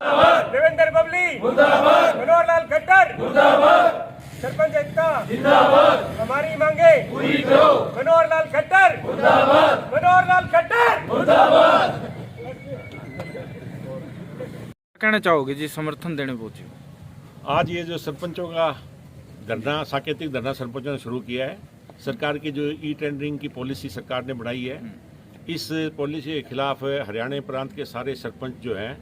देवेंद्र बबली मुर्दाबाद, मनोहर लाल खट्टर मुर्दाबाद, सरपंच एकता जिंदाबाद, हमारी मांगे पूरी करो, मनोहर लाल खट्टर मुर्दाबाद, मनोहर लाल खट्टर मुर्दाबाद। कहना चाहोगे जी समर्थन देने पहुंचे? आज ये जो सरपंचों का धरना, साकेतिक धरना सरपंचों ने शुरू किया है, सरकार की जो ई टेंडरिंग की पॉलिसी सरकार ने बढ़ाई है, इस पॉलिसी के खिलाफ हरियाणा प्रांत के सारे सरपंच जो हैं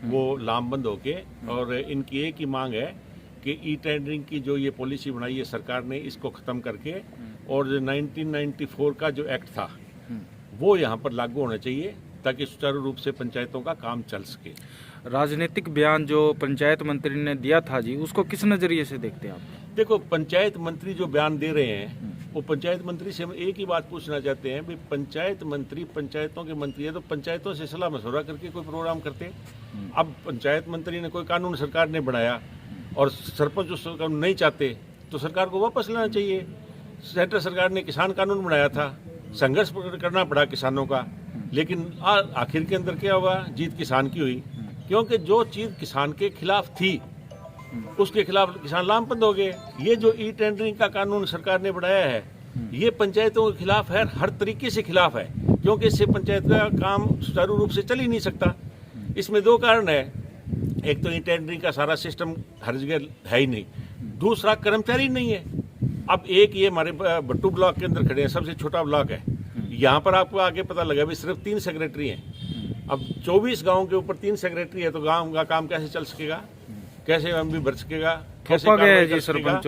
वो लामबंद होके, और इनकी एक ही मांग है कि ई टेंडरिंग की जो ये पॉलिसी बनाई है सरकार ने, इसको ख़त्म करके और जो 1994 का जो एक्ट था वो यहाँ पर लागू होना चाहिए ताकि सुचारू रूप से पंचायतों का काम चल सके। राजनीतिक बयान जो पंचायत मंत्री ने दिया था जी, उसको किस नज़रिए से देखते हैं आप? देखो, पंचायत मंत्री जो बयान दे रहे हैं वो पंचायत मंत्री से हम एक ही बात पूछना चाहते हैं, भाई पंचायत मंत्री पंचायतों के मंत्री है तो पंचायतों से सलाह मशवरा करके कोई प्रोग्राम करते। अब पंचायत मंत्री ने कोई कानून सरकार ने बनाया और सरपंच उस कानून नहीं चाहते तो सरकार को वापस लेना चाहिए। सेंट्रल सरकार ने किसान कानून बनाया था, संघर्ष करना पड़ा किसानों का, लेकिन आखिर के अंदर क्या हुआ, जीत किसान की हुई, क्योंकि जो चीज़ किसान के खिलाफ थी उसके खिलाफ किसान लामबंद हो गए। ये जो ई टेंडरिंग का कानून सरकार ने बनाया है ये पंचायतों के खिलाफ है, हर तरीके से खिलाफ है, क्योंकि इससे पंचायत का काम सुचारू रूप से चल ही नहीं सकता। इसमें दो कारण है, एक तो ई टेंडरिंग का सारा सिस्टम हर जगह है ही नहीं, दूसरा कर्मचारी नहीं है। अब एक ये हमारे भट्टू ब्लॉक के अंदर खड़े हैं, सबसे छोटा ब्लॉक है, यहाँ पर आपको आगे पता लगा भी सिर्फ 3 सेक्रेटरी हैं। अब 24 गाँव के ऊपर 3 सेक्रेटरी है तो गाँव का काम कैसे चल सकेगा, कैसे हम भी बढ़ सकेगा, कैसे कार्रवाई कर सकेगा?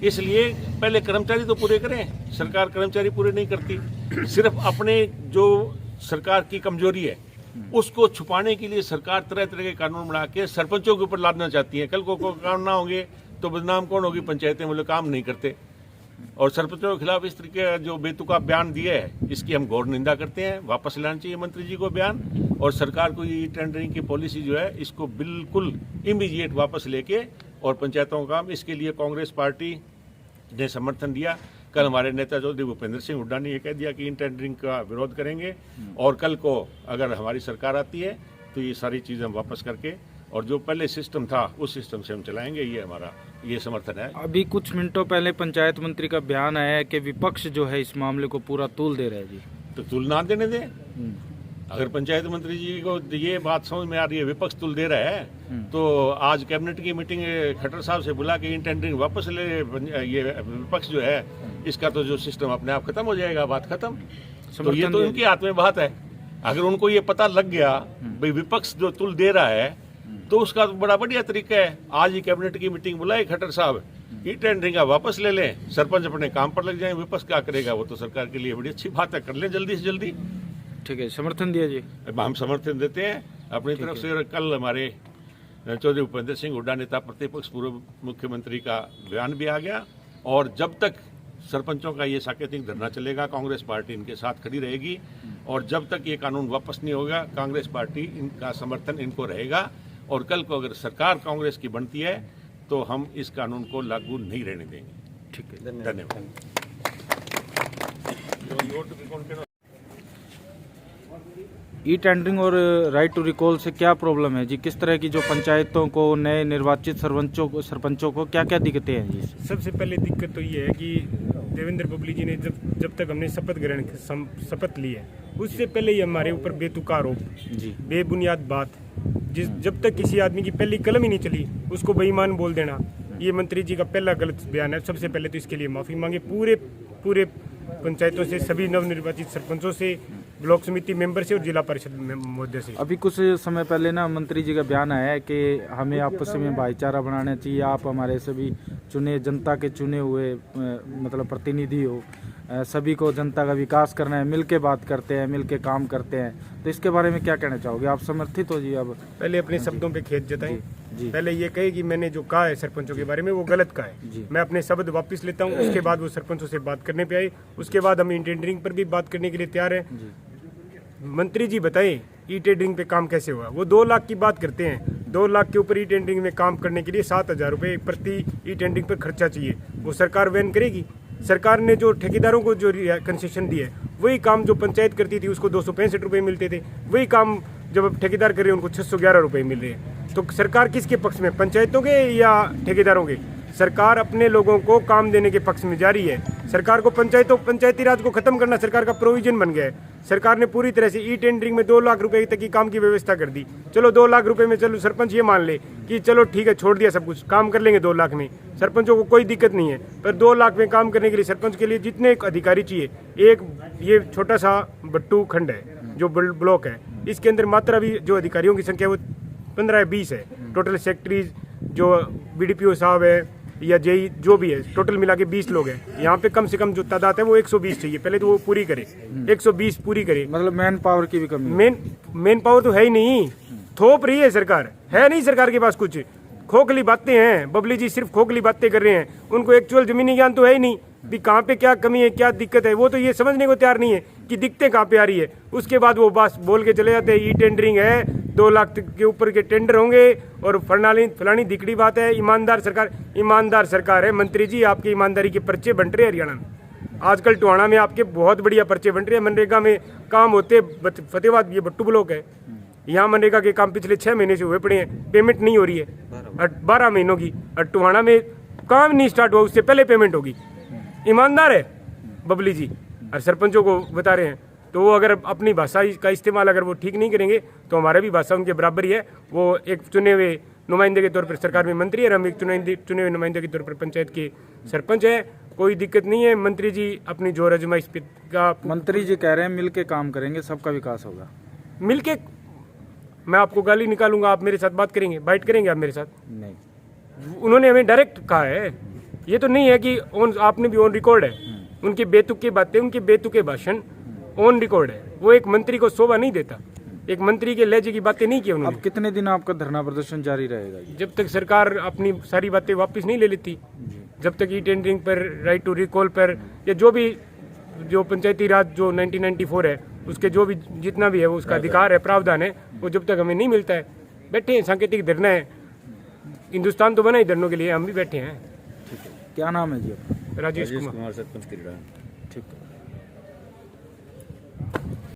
इसलिए पहले कर्मचारी तो पूरे करें, सरकार कर्मचारी पूरे नहीं करती, सिर्फ अपने जो सरकार की कमजोरी है उसको छुपाने के लिए सरकार तरह तरह के कानून बना के सरपंचों के ऊपर लादना चाहती है। कल को कानून ना होंगे तो बदनाम कौन होगी, पंचायतें मतलब काम नहीं करते। और सरपंचों के खिलाफ इस तरीके का जो बेतुका बयान दिया है इसकी हम घोर निंदा करते हैं। वापस लेना चाहिए मंत्री जी को बयान, और सरकार को ये टेंडरिंग की पॉलिसी जो है इसको बिल्कुल इमीडिएट वापस लेके और पंचायतों का काम, इसके लिए कांग्रेस पार्टी ने समर्थन दिया। कल हमारे नेता चौधरी भूपेंद्र सिंह हुड्डा ने यह कह दिया कि इन टेंडरिंग का विरोध करेंगे, और कल को अगर हमारी सरकार आती है तो ये सारी चीज़ें हम वापस करके और जो पहले सिस्टम था उस सिस्टम से हम चलाएंगे। ये हमारा ये समर्थन है। अभी कुछ मिनटों पहले पंचायत मंत्री का बयान आया है कि विपक्ष जो है इस मामले को पूरा तूल दे रहा है जी, तो तुल ना देने दें। अगर पंचायत मंत्री जी को ये बात समझ में आ रही है विपक्ष तुल दे रहा है तो आज कैबिनेट की मीटिंग खट्टर साहब से बुला के इन टेंडरिंग वापस ले, ये विपक्ष जो है इसका तो जो सिस्टम अपने आप खत्म हो जाएगा, बात खत्म। तो ये तो इनके हाथ में बात है। अगर उनको ये पता लग गया भाई विपक्ष जो तुल दे रहा है तो उसका तो बड़ा बढ़िया तरीका है, आज ही कैबिनेट की मीटिंग बुलाई खट्टर साहब, ई टेंडरिंग का वापस ले लें, सरपंच अपने काम पर लग जाए, विपक्ष क्या करेगा, वो तो सरकार के लिए बड़ी अच्छी बात है, कर लें जल्दी से जल्दी। ठीक है, समर्थन दिया जी, हम समर्थन देते हैं अपनी तरफ से। कल हमारे चौधरी भूपेंद्र सिंह हुड्डा नेता प्रतिपक्ष पूर्व मुख्यमंत्री का बयान भी आ गया, और जब तक सरपंचों का ये साकेतिक धरना चलेगा कांग्रेस पार्टी इनके साथ खड़ी रहेगी, और जब तक ये कानून वापस नहीं होगा कांग्रेस पार्टी इनका समर्थन इनको रहेगा। और कल को अगर सरकार कांग्रेस की बनती है तो हम इस कानून को लागू नहीं रहने देंगे। ठीक है, धन्यवाद। ई टेंडरिंग और राइट टू रिकॉल से क्या प्रॉब्लम है जी? किस तरह की जो पंचायतों को, नए निर्वाचित सरपंचों को क्या क्या दिक्कतें हैं जी? सबसे पहले दिक्कत तो ये है कि देवेंद्र बबली जी ने जब तक हमने शपथ ली है उससे पहले ही हमारे ऊपर बेतुका आरोप जी, बेबुनियाद बात, जब तक किसी आदमी की पहली कलम ही नहीं चली उसको बेईमान बोल देना, ये मंत्री जी का पहला गलत बयान है। सबसे पहले तो इसके लिए माफ़ी मांगे पूरे पंचायतों से, सभी नवनिर्वाचित सरपंचों से, ब्लॉक समिति मेंबर से और जिला परिषद महोदय से। अभी कुछ समय पहले ना मंत्री जी का बयान आया है कि हमें आपस में भाईचारा बनाना चाहिए, आप हमारे सभी चुने, जनता के चुने हुए मतलब प्रतिनिधि हो, सभी को जनता का विकास करना है, मिल के बात करते हैं, मिल के काम करते हैं, तो इसके बारे में क्या कहना चाहोगे? आप समर्थित हो जी? अब पहले अपने शब्दों पे खेत जताएं जी। पहले ये कहे कि मैंने जो कहा है सरपंचों के बारे में वो गलत कहा है, मैं अपने शब्द वापस लेता हूँ, उसके बाद वो सरपंचों से बात करने पे आए, उसके बाद हम ई टेंडरिंग पर भी बात करने के लिए तैयार हैं। मंत्री जी बताएं ई टेंडरिंग पे काम कैसे हुआ? वो 2 लाख की बात करते हैं, 2 लाख के ऊपर ई टेंडरिंग में काम करने के लिए 7,000 रुपये प्रति ई टेंडरिंग पर खर्चा चाहिए, वो सरकार वहन करेगी? सरकार ने जो ठेकेदारों को जो कंसेशन दिया है वही काम जो पंचायत करती थी उसको 265 रुपये मिलते थे, वही काम जब अब ठेकेदार कर रहे हैं उनको 611 रुपये मिल रहे हैं। तो सरकार किसके पक्ष में, पंचायतों के या ठेकेदारों के? सरकार अपने लोगों को काम देने के पक्ष में जा रही है। सरकार को पंचायती राज को खत्म करना सरकार का प्रोविजन बन गया है। सरकार ने पूरी तरह से ई टेंडरिंग में 2 लाख रुपए तक की काम की व्यवस्था कर दी। चलो 2 लाख रुपए में चलो सरपंच ये मान ले कि चलो ठीक है, छोड़ दिया सब कुछ, काम कर लेंगे 2 लाख में, सरपंचों को कोई दिक्कत नहीं है। पर 2 लाख में काम करने के लिए सरपंच के लिए जितने अधिकारी चाहिए, एक ये छोटा सा बट्टू खंड है जो ब्लॉक है, इसके अंदर मात्रा भी जो अधिकारियों की संख्या वो 15 या 20 है। टोटल सेक्रेटरीज जो बीडीपीओ साहब है या जेई जो भी है, टोटल मिला के 20 लोग हैं। यहाँ पे कम से कम जो तादाद है वो 120 चाहिए, पहले तो वो पूरी करे, 120 पूरी करे। मतलब मैन पावर की भी कमी, मेन पावर तो है ही नहीं, थोप रही है सरकार, है नहीं सरकार के पास कुछ, खोखली बातें हैं। बबली जी सिर्फ खोखली बातें कर रहे हैं, उनको एक्चुअल जमीनी ज्ञान तो है ही नहीं भी कहाँ पे क्या कमी है, क्या दिक्कत है। वो तो ये समझने को तैयार नहीं है कि दिक्कतें कहाँ पे आ रही है। उसके बाद वो बस बोल के चले जाते हैं ई टेंडरिंग है, 2 लाख के ऊपर के टेंडर होंगे और फलानी दिकड़ी बात है। ईमानदार सरकार है मंत्री जी, आपकी ईमानदारी के पर्चे बन रहे हैं हरियाणा में। आजकल टोहाना में आपके बहुत बढ़िया पर्चे बन रहे हैं। मनरेगा में काम होते, फतेहाबाद ये बट्टू ब्लॉक है, यहाँ मनरेगा के काम पिछले 6 महीने से हुए पड़े हैं, पेमेंट नहीं हो रही है 12 महीनों की। और टोहाना में काम नहीं स्टार्ट हुआ, उससे पहले पेमेंट होगी। ईमानदार है बबली जी, और सरपंचों को बता रहे हैं। तो वो अगर अपनी भाषा का इस्तेमाल अगर वो ठीक नहीं करेंगे तो हमारा भी भाषा उनके बराबर ही है। वो एक चुने हुए नुमाइंदे के तौर पर सरकार में मंत्री है, हम एक चुने हुए नुमाइंदे के तौर पर पंचायत के सरपंच है। कोई दिक्कत नहीं है। मंत्री जी अपनी जोर आजमाइश पे का, मंत्री जी कह रहे हैं मिल के काम करेंगे, सबका विकास होगा। मिल के मैं आपको गाली निकालूंगा, आप मेरे साथ बात करेंगे, बाइट करेंगे आप मेरे साथ? नहीं, उन्होंने हमें डायरेक्ट कहा है। ये तो नहीं है कि आपने भी ऑन रिकॉर्ड है उनकी बेतुकी बातें, उनके बेतुके भाषण ऑन रिकॉर्ड है। वो एक मंत्री को शोभा नहीं देता, एक मंत्री के लहजे की बातें नहीं की उन्होंने। अब कितने दिन आपका धरना प्रदर्शन जारी रहेगा? जब तक सरकार अपनी सारी बातें वापस नहीं ले लेती, जब तक ई टेंडरिंग पर, राइट टू रिकॉल पर, या जो भी जो पंचायती राज जो 1994 है उसके जो भी जितना भी है वो उसका अधिकार है, प्रावधान है, वो जब तक हमें नहीं मिलता है, बैठे हैं। सांकेतिक धरना है, हिंदुस्तान तो बना ही धरनों के लिए, हम भी बैठे हैं। ठीक है, क्या नाम है जी आपका? राजेश कुमार, सरपंच। ठीक है।